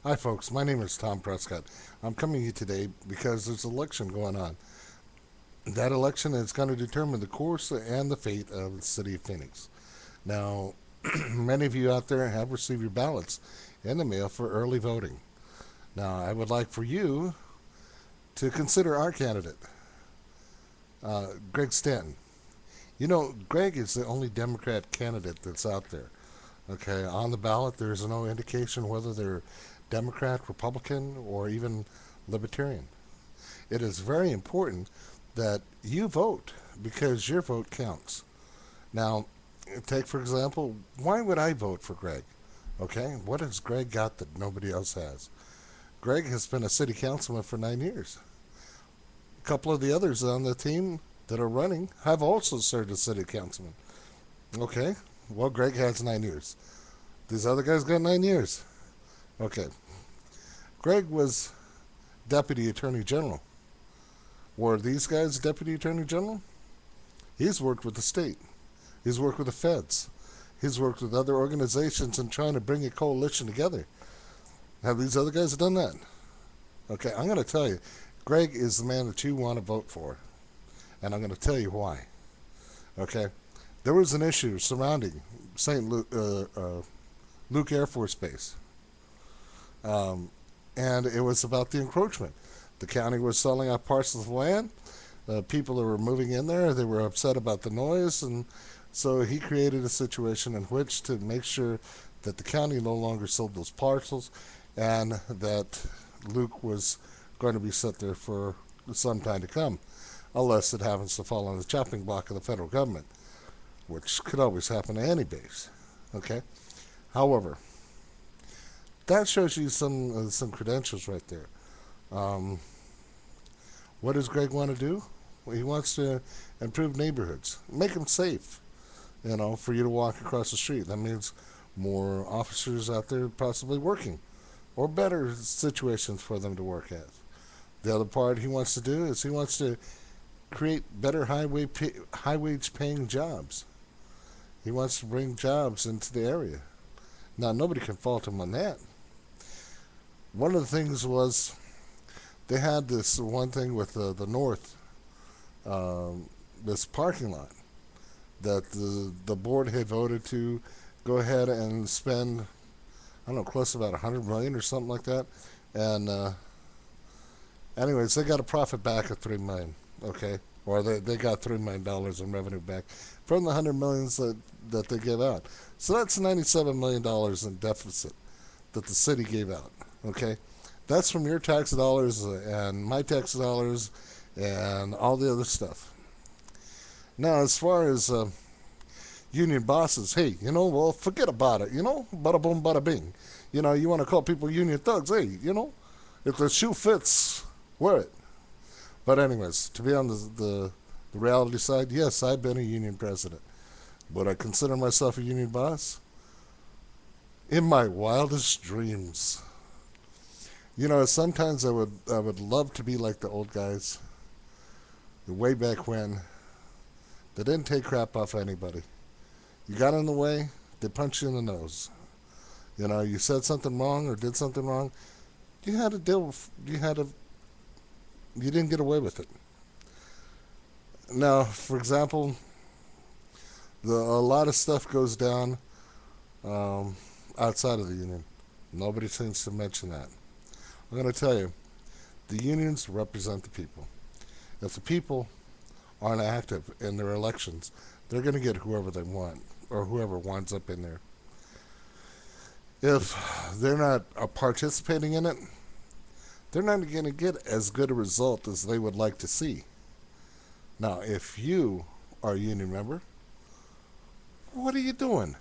Hi, folks. My name is Tom Prescott. I'm coming to you today because there's an election going on. That election is going to determine the course and the fate of the city of Phoenix. Now, many of you out there have received your ballots in the mail for early voting. Now, I would like for you to consider our candidate, Greg Stanton. You know, Greg is the only Democrat candidate that's out there. Okay, on the ballot, there's no indication whether they're Democrat, Republican, or even Libertarian. It is very important that you vote because your vote counts. Now, take for example, why would I vote for Greg? Okay, what has Greg got that nobody else has? Greg has been a city councilman for 9 years. A couple of the others on the team that are running have also served as city councilman. Okay, well, Greg has 9 years. These other guys got 9 years. Okay, Greg was deputy attorney general. Were these guys deputy attorney general? He's worked with the state. He's worked with the feds. He's worked with other organizations in trying to bring a coalition together. Have these other guys done that? Okay, I'm going to tell you, Greg is the man that you want to vote for. And I'm going to tell you why. Okay, there was an issue surrounding Luke Air Force Base. And it was about the encroachment. The county was selling out parcels of land. People that were moving in there, they were upset about the noise, and so he created a situation in which to make sure that the county no longer sold those parcels, and that Luke was going to be set there for some time to come, unless it happens to fall on the chopping block of the federal government, which could always happen to any base. Okay. However, that shows you some credentials right there. Um, what does Greg want to do? Well, he wants to improve neighborhoods, make them safe. For you to walk across the street. That means more officers out there possibly working, or better situations for them to work at. The other part he wants to do is he wants to create better high wage paying jobs. He wants to bring jobs into the area. Now, nobody can fault him on that. One of the things was they had this one thing with the north, this parking lot that the board had voted to go ahead and spend, I don't know, close to about 100 million or something like that. And anyways, they got a profit back of 3 million. Okay, or they got $3 million in revenue back from the 100 millions that they gave out. So that's $97 million in deficit that the city gave out. Okay, that's from your tax dollars and my tax dollars and all the other stuff. Now, as far as union bosses, hey, well, forget about it. Bada boom, bada bing. You want to call people union thugs. Hey, if the shoe fits, wear it. But anyways, to be on the reality side, yes, I've been a union president. Would I consider myself a union boss? In my wildest dreams. Sometimes I would love to be like the old guys, way back when. They didn't take crap off anybody. You got in the way, they punch you in the nose. You said something wrong or did something wrong, you had to deal with, you didn't get away with it. Now, for example, a lot of stuff goes down outside of the union. Nobody seems to mention that. I'm going to tell you, the unions represent the people. If the people aren't active in their elections, they're going to get whoever they want or whoever winds up in there. If they're not participating in it, they're not going to get as good a result as they would like to see. Now, if you are a union member, what are you doing?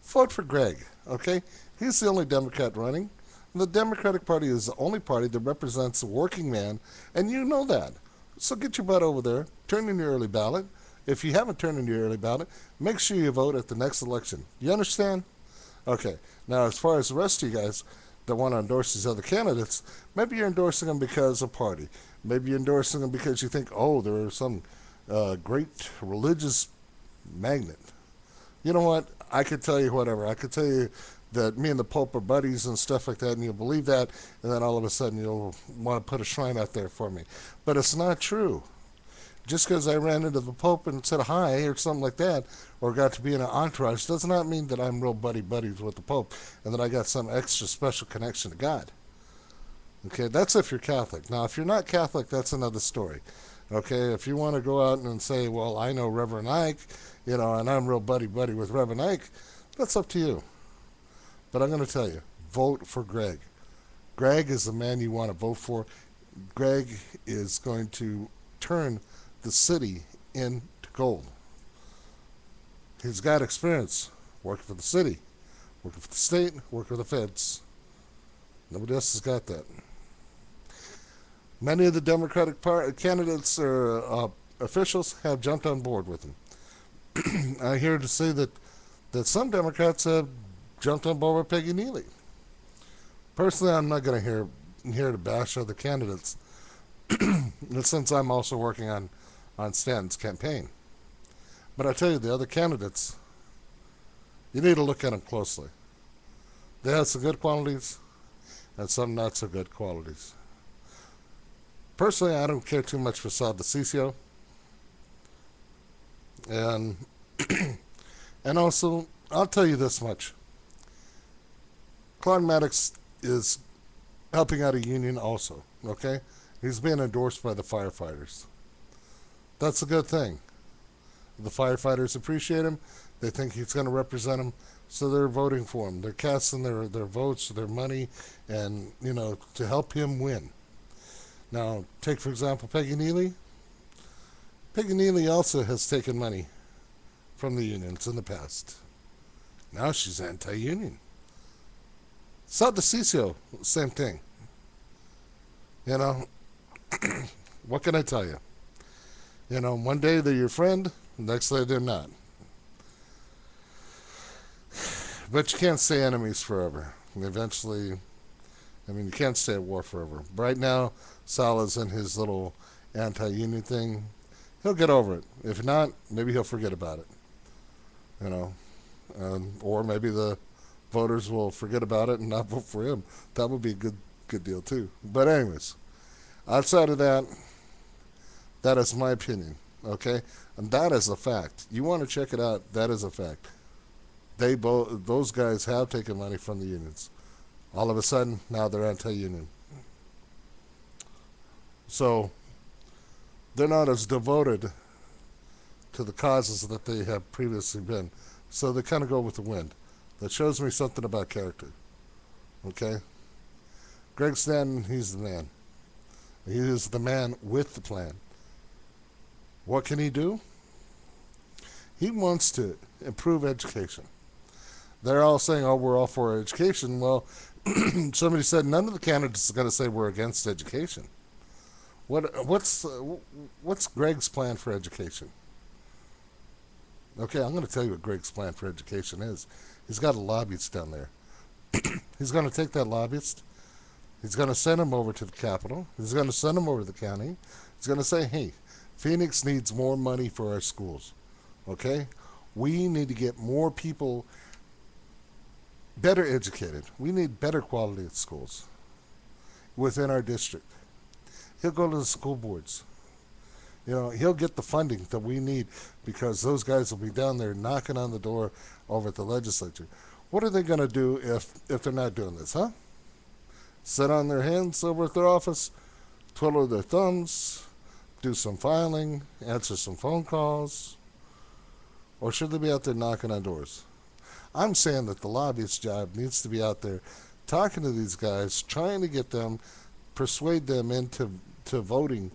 Vote for Greg, okay? He's the only Democrat running. The Democratic Party is the only party that represents the working man, and you know that. So get your butt over there, turn in your early ballot. If you haven't turned in your early ballot, make sure you vote at the next election. You understand? Okay. Now, as far as the rest of you guys that want to endorse these other candidates, maybe you're endorsing them because of party. Maybe you're endorsing them because you think, oh, they're some great religious magnet. You know what? I could tell you whatever. I could tell you that me and the Pope are buddies and stuff like that, and you'll believe that, and then all of a sudden you'll want to put a shrine out there for me. But it's not true. Just because I ran into the Pope and said hi or something like that, or got to be in an entourage, does not mean that I'm real buddies with the Pope and that I got some extra special connection to God. Okay, that's if you're Catholic. Now, if you're not Catholic, that's another story. Okay, if you want to go out and say, well, I know Reverend Ike, and I'm real buddy with Reverend Ike, that's up to you. But I'm going to tell you, vote for Greg. Greg is the man you want to vote for. Greg is going to turn the city into gold. He's got experience working for the city, working for the state, working for the feds. Nobody else has got that. Many of the Democratic candidates or officials have jumped on board with him. I hear to say that some Democrats have jumped on board with Peggy Neely. Personally, I'm not going to here to bash other candidates, since I'm also working on Stanton's campaign. But I tell you, the other candidates, you need to look at them closely. They have some good qualities and some not so good qualities. Personally, I don't care too much for Sal DiCiccio. And and also, I'll tell you this much. Claude Maddox is helping out a union also, okay? He's being endorsed by the firefighters. That's a good thing. The firefighters appreciate him. They think he's going to represent them, so they're voting for him. They're casting their votes, their money, and, to help him win. Now, take, for example, Peggy Neely. Peggy Neely also has taken money from the unions in the past. Now she's anti-union. Sal DiCiccio, same thing. What can I tell you? One day they're your friend, next day they're not. But you can't stay enemies forever. Eventually, you can't stay at war forever. Right now, Sal is in his little anti-union thing. He'll get over it. If not, maybe he'll forget about it. Or maybe the voters will forget about it and not vote for him. That would be a good deal too. But anyways, outside of that, that is my opinion. Okay, and that is a fact. You want to check it out? That is a fact. Those guys have taken money from the unions. All of a sudden, now they're anti-union. So they're not as devoted to the causes that they have previously been. So they kind of go with the wind. That shows me something about character. Okay? Greg Stanton, he's the man. He is the man with the plan. What can he do? He wants to improve education. They're all saying, oh, we're all for education. Well, somebody said none of the candidates are going to say we're against education. What's Greg's plan for education? Okay, I'm going to tell you what Greg's plan for education is. He's got a lobbyist down there. He's going to take that lobbyist. He's going to send him over to the Capitol. He's going to send him over to the county. He's going to say, hey, Phoenix needs more money for our schools. Okay? We need to get more people better educated. We need better quality at schools within our district. He'll go to the school boards. He'll get the funding that we need because those guys will be down there knocking on the door over at the legislature. What are they going to do if they're not doing this, huh? Sit on their hands over at their office, twiddle their thumbs, do some filing, answer some phone calls? Or should they be out there knocking on doors? I'm saying that the lobbyist job needs to be out there talking to these guys, trying to get them, persuade them into voting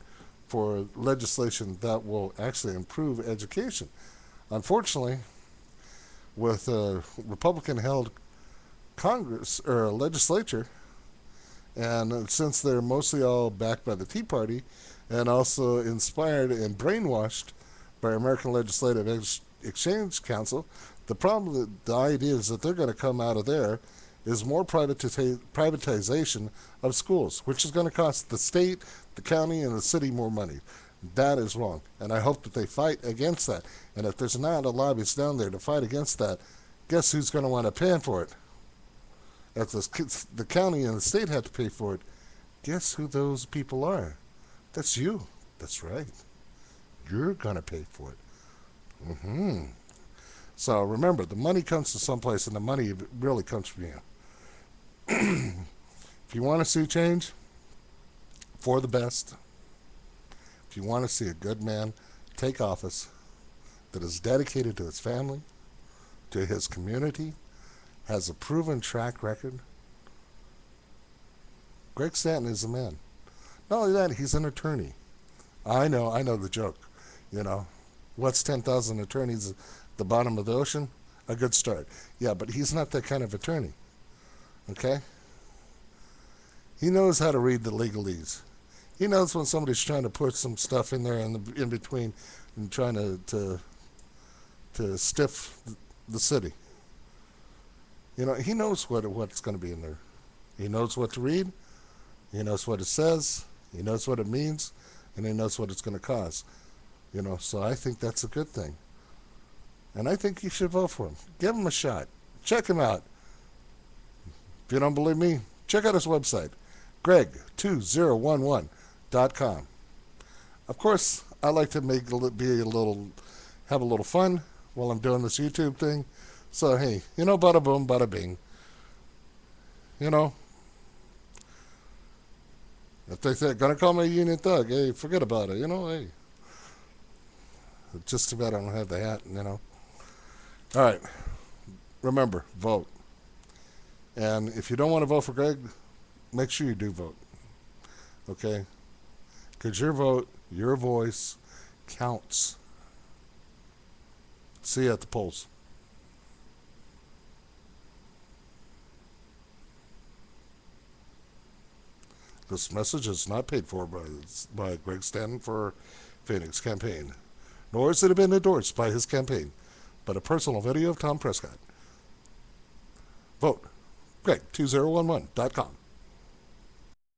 for legislation that will actually improve education. Unfortunately, with a Republican-held Congress or legislature, and since they're mostly all backed by the Tea Party and also inspired and brainwashed by American Legislative Exchange Council, the idea is that they're going to come out of there is more privatization of schools, which is going to cost the state, the county, and the city more money. That is wrong, and I hope that they fight against that. And if there's not a lobbyist down there to fight against that, guess who's going to wind up paying for it? if the county and the state have to pay for it, guess who those people are? That's you. That's right. You're going to pay for it. So remember, the money comes from someplace, and the money really comes from you. If you want to see change, for the best, if you want to see a good man take office that is dedicated to his family, to his community, has a proven track record, Greg Stanton is the man. Not only that, he's an attorney. I know the joke. What's 10,000 attorneys at the bottom of the ocean? A good start. Yeah, but he's not that kind of attorney. Okay? He knows how to read the legalese. He knows when somebody's trying to put some stuff in there in between and trying to stiff the city. He knows what's going to be in there. He knows what to read. He knows what it says. He knows what it means, and he knows what it's going to cause. So I think that's a good thing. And I think you should vote for him. Give him a shot. Check him out. If you don't believe me, check out his website, greg2011.com. Of course, I like to have a little fun while I'm doing this YouTube thing. So hey, bada boom, bada bing. If they're gonna call me a union thug, hey, forget about it. Hey, just too bad I don't have the hat. All right. Remember, vote. And if you don't want to vote for Greg, make sure you do vote. Okay? Because your vote, your voice counts. See you at the polls. This message is not paid for by Greg Stanton for Phoenix campaign, nor has it been endorsed by his campaign, but a personal video of Tom Prescott. Vote. Greg2011.com.